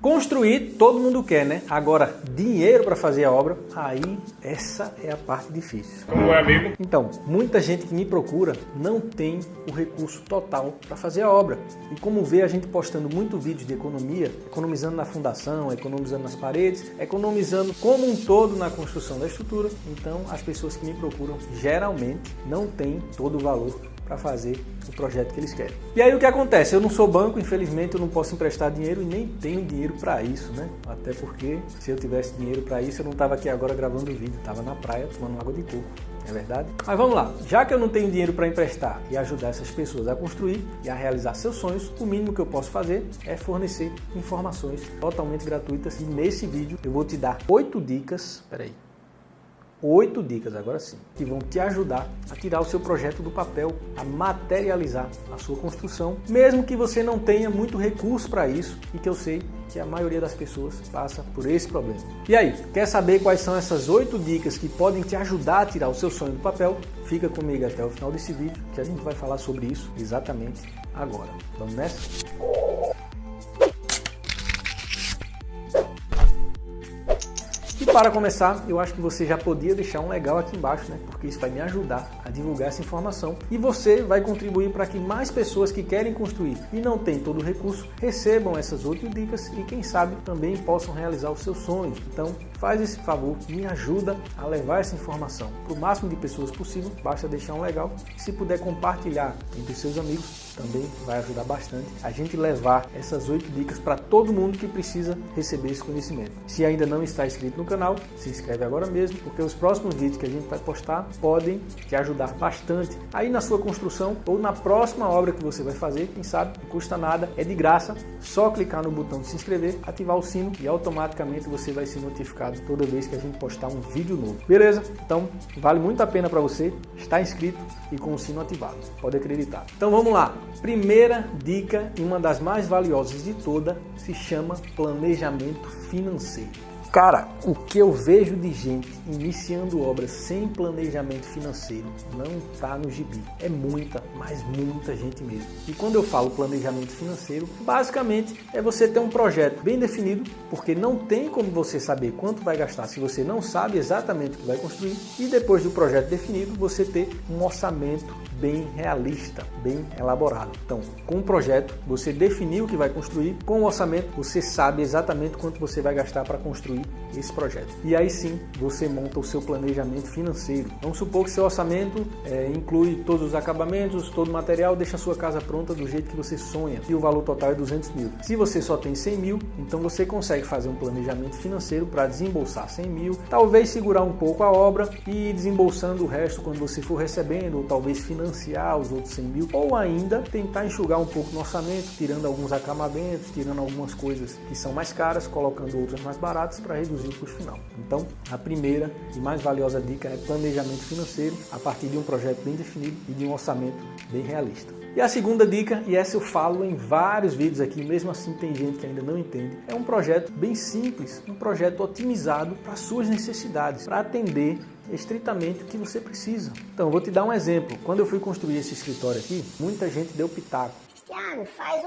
Construir, todo mundo quer, né? Agora, dinheiro para fazer a obra, aí essa é a parte difícil. Como é mesmo? Então, muita gente que me procura não tem o recurso total para fazer a obra. E como vê a gente postando muito vídeo de economia, economizando na fundação, economizando nas paredes, economizando como um todo na construção da estrutura, então as pessoas que me procuram geralmente não têm todo o valor para fazer o projeto que eles querem. E aí o que acontece? Eu não sou banco, infelizmente eu não posso emprestar dinheiro e nem tenho dinheiro para isso, né? Até porque se eu tivesse dinheiro para isso eu não estava aqui agora gravando o vídeo, estava na praia tomando água de coco, não é verdade? Mas vamos lá, já que eu não tenho dinheiro para emprestar e ajudar essas pessoas a construir e a realizar seus sonhos, o mínimo que eu posso fazer é fornecer informações totalmente gratuitas e nesse vídeo eu vou te dar 8 dicas, 8 dicas, agora sim, que vão te ajudar a tirar o seu projeto do papel, a materializar a sua construção, mesmo que você não tenha muito recurso para isso e que eu sei que a maioria das pessoas passa por esse problema. E aí, quer saber quais são essas 8 dicas que podem te ajudar a tirar o seu sonho do papel? Fica comigo até o final desse vídeo que a gente vai falar sobre isso exatamente agora. Vamos nessa? E para começar, eu acho que você já podia deixar um legal aqui embaixo, né? Porque isso vai me ajudar a divulgar essa informação e você vai contribuir para que mais pessoas que querem construir e não têm todo o recurso recebam essas 8 dicas e quem sabe também possam realizar os seus sonhos. Então faz esse favor, me ajuda a levar essa informação para o máximo de pessoas possível, basta deixar um legal e se puder compartilhar entre seus amigos também vai ajudar bastante a gente levar essas 8 dicas para todo mundo que precisa receber esse conhecimento. Se ainda não está inscrito no canal, se inscreve agora mesmo, porque os próximos vídeos que a gente vai postar podem te ajudar bastante aí na sua construção ou na próxima obra que você vai fazer, quem sabe, não custa nada, é de graça, só clicar no botão de se inscrever, ativar o sino e automaticamente você vai ser notificado toda vez que a gente postar um vídeo novo. Beleza? Então, vale muito a pena para você estar inscrito e com o sino ativado, pode acreditar. Então vamos lá. Primeira dica e uma das mais valiosas de toda se chama planejamento financeiro. Cara, o que eu vejo de gente iniciando obras sem planejamento financeiro não está no gibi. É muita, mas muita gente mesmo. E quando eu falo planejamento financeiro, basicamente é você ter um projeto bem definido, porque não tem como você saber quanto vai gastar se você não sabe exatamente o que vai construir. E depois do projeto definido, você ter um orçamento bem realista, bem elaborado. Então, com o projeto, você definiu o que vai construir, com o orçamento, você sabe exatamente quanto você vai gastar para construir esse projeto. E aí sim, você monta o seu planejamento financeiro. Vamos supor que seu orçamento inclui todos os acabamentos, todo o material, deixa a sua casa pronta do jeito que você sonha. E o valor total é 200 mil. Se você só tem 100 mil, então você consegue fazer um planejamento financeiro para desembolsar 100 mil, talvez segurar um pouco a obra e ir desembolsando o resto quando você for recebendo, ou talvez financiar os outros 100 mil, ou ainda tentar enxugar um pouco no orçamento, tirando alguns acabamentos, tirando algumas coisas que são mais caras, colocando outras mais baratas para reduzir o custo final. Então, a primeira e mais valiosa dica é planejamento financeiro a partir de um projeto bem definido e de um orçamento bem realista. E a segunda dica, e essa eu falo em vários vídeos aqui, mesmo assim tem gente que ainda não entende, é um projeto bem simples, um projeto otimizado para suas necessidades, para atender estritamente o que você precisa. Então, eu vou te dar um exemplo. Quando eu fui construir esse escritório aqui, muita gente deu pitaco. Thiago, faz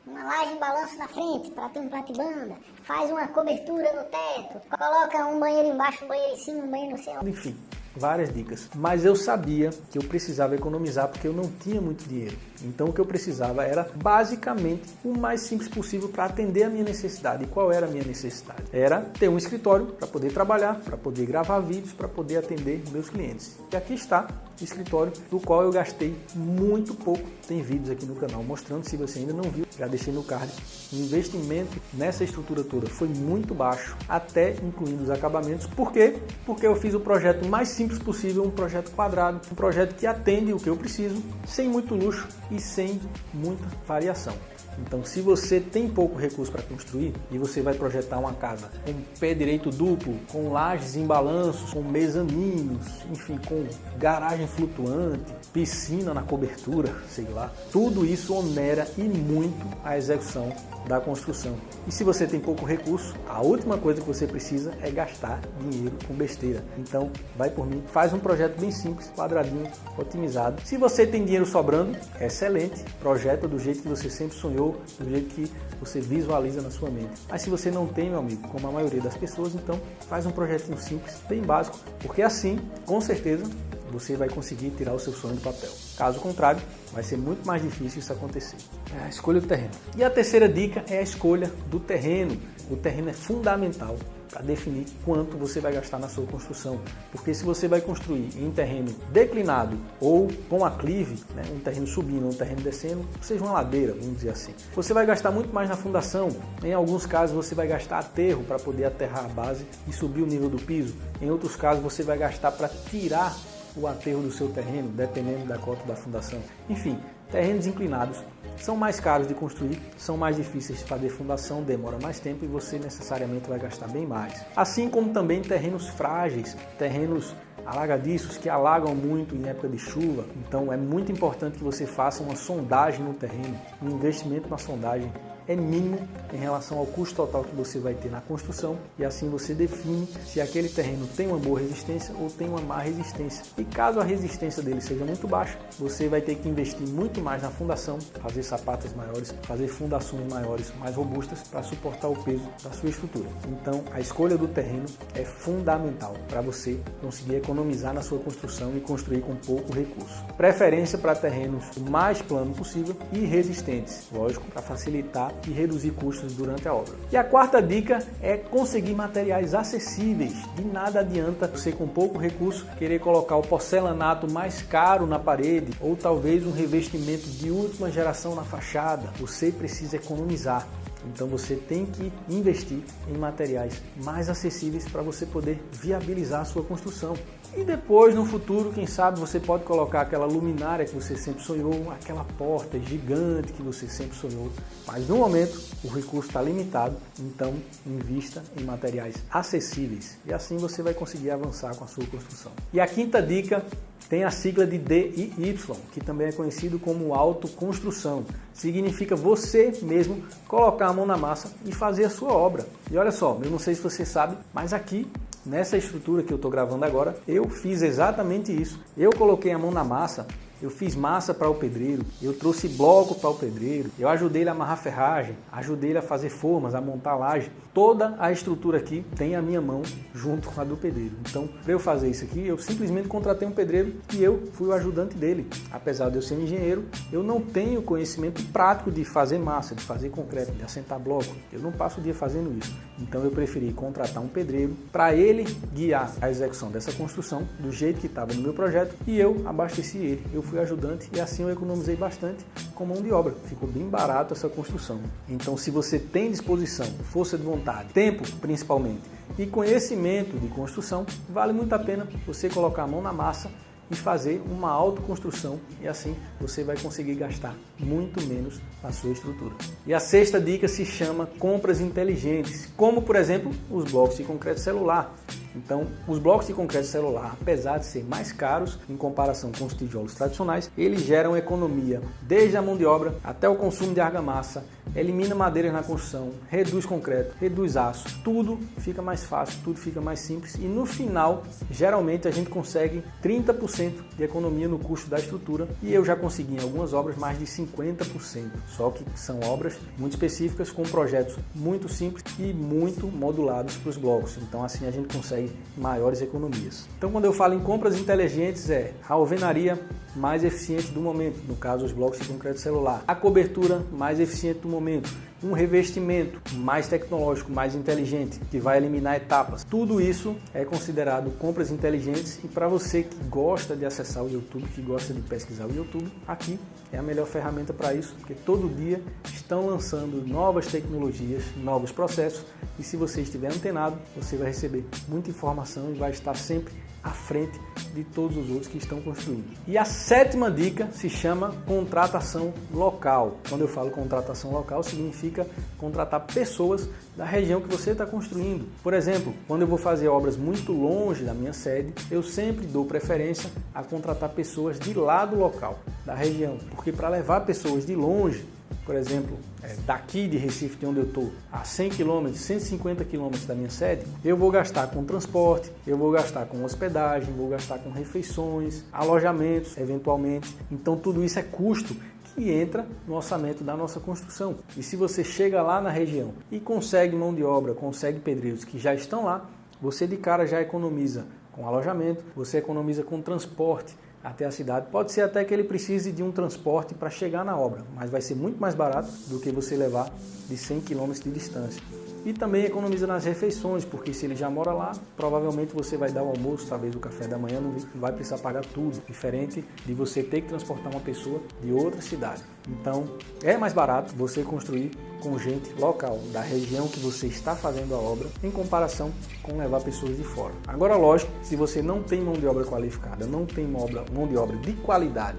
uma laje em balanço na frente para ter um platibanda, faz uma cobertura no teto, coloca um banheiro embaixo, um banheiro em cima, um banheiro no céu. Enfim, várias dicas. Mas eu sabia que eu precisava economizar porque eu não tinha muito dinheiro. Então o que eu precisava era basicamente o mais simples possível para atender a minha necessidade. E qual era a minha necessidade? Era ter um escritório para poder trabalhar, para poder gravar vídeos, para poder atender meus clientes. E aqui está o escritório do qual eu gastei muito pouco. Tem vídeos aqui no canal mostrando, se você ainda não viu, já deixei no card. O investimento nessa estrutura toda foi muito baixo, até incluindo os acabamentos. Por quê? Porque eu fiz o projeto mais simples possível, um projeto quadrado, um projeto que atende o que eu preciso, sem muito luxo e sem muita variação. Então, se você tem pouco recurso para construir e você vai projetar uma casa com pé direito duplo, com lajes em balanços, com mezaninos, enfim, com garagem flutuante, piscina na cobertura, sei lá, tudo isso onera e muito a execução da construção. E se você tem pouco recurso, a última coisa que você precisa é gastar dinheiro com besteira. Então, vai por mim, faz um projeto bem simples, quadradinho, otimizado. Se você tem dinheiro sobrando, excelente, projeta do jeito que você sempre sonhou, sonhou, do jeito que você visualiza na sua mente. Mas se você não tem, meu amigo, como a maioria das pessoas, então faz um projetinho simples, bem básico, porque assim, com certeza, você vai conseguir tirar o seu sonho do papel. Caso contrário, vai ser muito mais difícil isso acontecer. É a escolha do terreno. E a terceira dica é a escolha do terreno. O terreno é fundamental para definir quanto você vai gastar na sua construção. Porque se você vai construir em terreno declinado ou com aclive, né, um terreno subindo, um terreno descendo, seja uma ladeira, vamos dizer assim, você vai gastar muito mais na fundação. Em alguns casos você vai gastar aterro para poder aterrar a base e subir o nível do piso. Em outros casos você vai gastar para tirar o aterro do seu terreno, dependendo da cota da fundação. Enfim, terrenos inclinados são mais caros de construir, são mais difíceis de fazer fundação, demora mais tempo e você necessariamente vai gastar bem mais. Assim como também terrenos frágeis, terrenos alagadiços que alagam muito em época de chuva. Então é muito importante que você faça uma sondagem no terreno. O investimento na sondagem é mínimo em relação ao custo total que você vai ter na construção e assim você define se aquele terreno tem uma boa resistência ou tem uma má resistência. E caso a resistência dele seja muito baixa, você vai ter que investir muito mais na fundação, fazer sapatas maiores, fazer fundações maiores, mais robustas para suportar o peso da sua estrutura. Então a escolha do terreno é fundamental para você conseguir economizar na sua construção e construir com pouco recurso. Preferência para terrenos o mais plano possível e resistentes, lógico, para facilitar e reduzir custos durante a obra. E a quarta dica é conseguir materiais acessíveis. De nada adianta você com pouco recurso querer colocar o porcelanato mais caro na parede ou talvez um revestimento de última geração na fachada. Você precisa economizar. Então você tem que investir em materiais mais acessíveis para você poder viabilizar a sua construção. E depois, no futuro, quem sabe você pode colocar aquela luminária que você sempre sonhou, aquela porta gigante que você sempre sonhou. Mas no momento, o recurso está limitado, então invista em materiais acessíveis. E assim você vai conseguir avançar com a sua construção. E a quinta dica tem a sigla de DIY, que também é conhecido como autoconstrução. Significa você mesmo colocar a mão na massa e fazer a sua obra. E olha só, eu não sei se você sabe, mas aqui nessa estrutura que eu estou gravando agora, eu fiz exatamente isso. Eu coloquei a mão na massa, eu fiz massa para o pedreiro, eu trouxe bloco para o pedreiro, eu ajudei ele a amarrar ferragem, ajudei ele a fazer formas, a montar laje. Toda a estrutura aqui tem a minha mão junto com a do pedreiro. Então, para eu fazer isso aqui, eu simplesmente contratei um pedreiro e eu fui o ajudante dele. Apesar de eu ser engenheiro, eu não tenho conhecimento prático de fazer massa, de fazer concreto, de assentar bloco. Eu não passo o dia fazendo isso. Então, eu preferi contratar um pedreiro para ele guiar a execução dessa construção do jeito que estava no meu projeto e eu abasteci ele. Eu fui ajudante e assim eu economizei bastante com mão de obra. Ficou bem barato essa construção. Então, se você tem disposição, força de vontade, tempo principalmente e conhecimento de construção, vale muito a pena você colocar a mão na massa e fazer uma autoconstrução e assim você vai conseguir gastar muito menos na sua estrutura. E a sexta dica se chama compras inteligentes, como por exemplo os blocos de concreto celular. Então, os blocos de concreto celular, apesar de ser mais caros em comparação com os tijolos tradicionais, eles geram economia desde a mão de obra até o consumo de argamassa, elimina madeiras na construção, reduz concreto, reduz aço, tudo fica mais fácil, tudo fica mais simples e no final, geralmente a gente consegue 30% de economia no custo da estrutura e eu já consegui em algumas obras mais de 50%, só que são obras muito específicas com projetos muito simples e muito modulados para os blocos, então assim a gente consegue maiores economias. Então quando eu falo em compras inteligentes é a alvenaria mais eficiente do momento, no caso os blocos de concreto celular, a cobertura mais eficiente do momento, um revestimento mais tecnológico, mais inteligente, que vai eliminar etapas. Tudo isso é considerado compras inteligentes e para você que gosta de acessar o YouTube, que gosta de pesquisar o YouTube, aqui é a melhor ferramenta para isso, porque todo dia estão lançando novas tecnologias, novos processos e se você estiver antenado, você vai receber muita informação e vai estar sempre à frente de todos os outros que estão construindo. E a sétima dica se chama contratação local. Quando eu falo contratação local, significa contratar pessoas da região que você está construindo. Por exemplo, quando eu vou fazer obras muito longe da minha sede, eu sempre dou preferência a contratar pessoas de lá do local, da região, porque para levar pessoas de longe, por exemplo, daqui de Recife, de onde eu estou, a 100 km, 150 km da minha sede, eu vou gastar com transporte, eu vou gastar com hospedagem, vou gastar com refeições, alojamentos, eventualmente. Então tudo isso é custo e entra no orçamento da nossa construção. E se você chega lá na região e consegue mão de obra, consegue pedreiros que já estão lá, você de cara já economiza com alojamento, você economiza com transporte até a cidade. Pode ser até que ele precise de um transporte para chegar na obra, mas vai ser muito mais barato do que você levar de 100 km de distância. E também economiza nas refeições, porque se ele já mora lá, provavelmente você vai dar o almoço, talvez o café da manhã, não vai precisar pagar tudo, diferente de você ter que transportar uma pessoa de outra cidade. Então, é mais barato você construir com gente local, da região que você está fazendo a obra, em comparação com levar pessoas de fora. Agora, lógico, se você não tem mão de obra qualificada, não tem mão de obra de qualidade,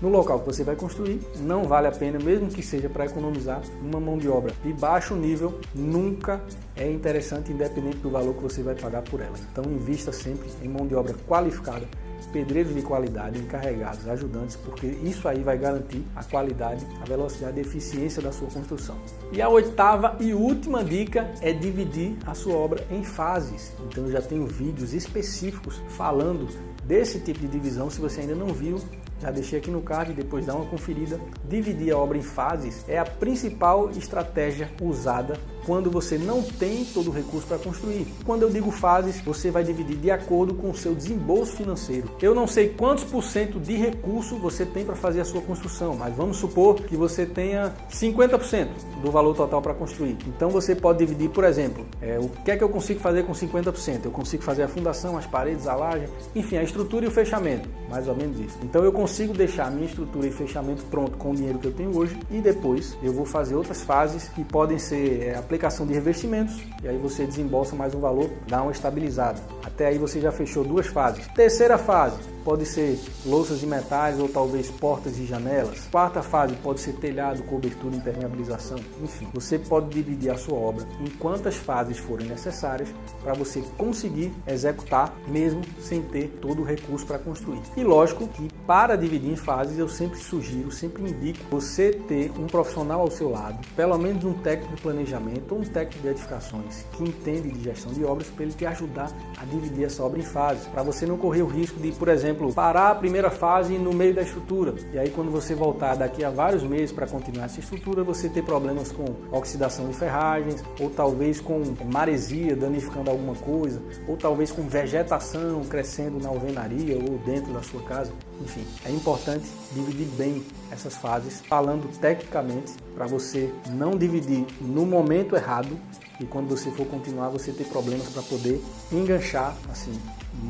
no local que você vai construir, não vale a pena, mesmo que seja para economizar, uma mão de obra de baixo nível nunca é interessante, independente do valor que você vai pagar por ela. Então invista sempre em mão de obra qualificada, pedreiros de qualidade, encarregados, ajudantes, porque isso aí vai garantir a qualidade, a velocidade e a eficiência da sua construção. E a oitava e última dica é dividir a sua obra em fases. Então eu já tenho vídeos específicos falando desse tipo de divisão. Se você ainda não viu, já deixei aqui no card, depois dá uma conferida. Dividir a obra em fases é a principal estratégia usada quando você não tem todo o recurso para construir. Quando eu digo fases, você vai dividir de acordo com o seu desembolso financeiro. Eu não sei quantos % de recurso você tem para fazer a sua construção, mas vamos supor que você tenha 50% do valor total para construir. Então você pode dividir, por exemplo, o que é que eu consigo fazer com 50%? Eu consigo fazer a fundação, as paredes, a laje, enfim, a estrutura e o fechamento, mais ou menos isso. Então eu consigo deixar a minha estrutura e fechamento pronto com o dinheiro que eu tenho hoje e depois eu vou fazer outras fases que podem ser aplicação de revestimentos, e aí você desembolsa mais um valor, dá uma estabilizada. Até aí você já fechou duas fases. Terceira fase pode ser louças de metais ou talvez portas e janelas. Quarta fase pode ser telhado, cobertura, impermeabilização. Enfim, você pode dividir a sua obra em quantas fases forem necessárias para você conseguir executar mesmo sem ter todo o recurso para construir. E lógico que para dividir em fases eu sempre sugiro, sempre indico você ter um profissional ao seu lado, pelo menos um técnico de planejamento ou um técnico de edificações que entende de gestão de obras para ele te ajudar a dividir essa obra em fases, para você não correr o risco de, por exemplo, parar a primeira fase no meio da estrutura. E aí quando você voltar daqui a vários meses para continuar essa estrutura, você ter problemas com oxidação de ferragens, ou talvez com maresia danificando alguma coisa, ou talvez com vegetação crescendo na alvenaria ou dentro da sua casa. Enfim, é importante dividir bem essas fases, falando tecnicamente, para você não dividir no momento errado e quando você for continuar você ter problemas para poder enganchar, assim,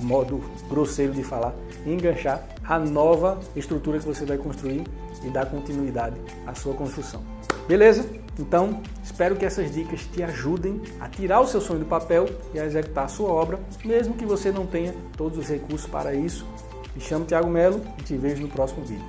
modo grosseiro de falar, enganchar a nova estrutura que você vai construir e dar continuidade à sua construção. Beleza? Então, espero que essas dicas te ajudem a tirar o seu sonho do papel e a executar a sua obra, mesmo que você não tenha todos os recursos para isso. Me chamo Thiago Melo e te vejo no próximo vídeo.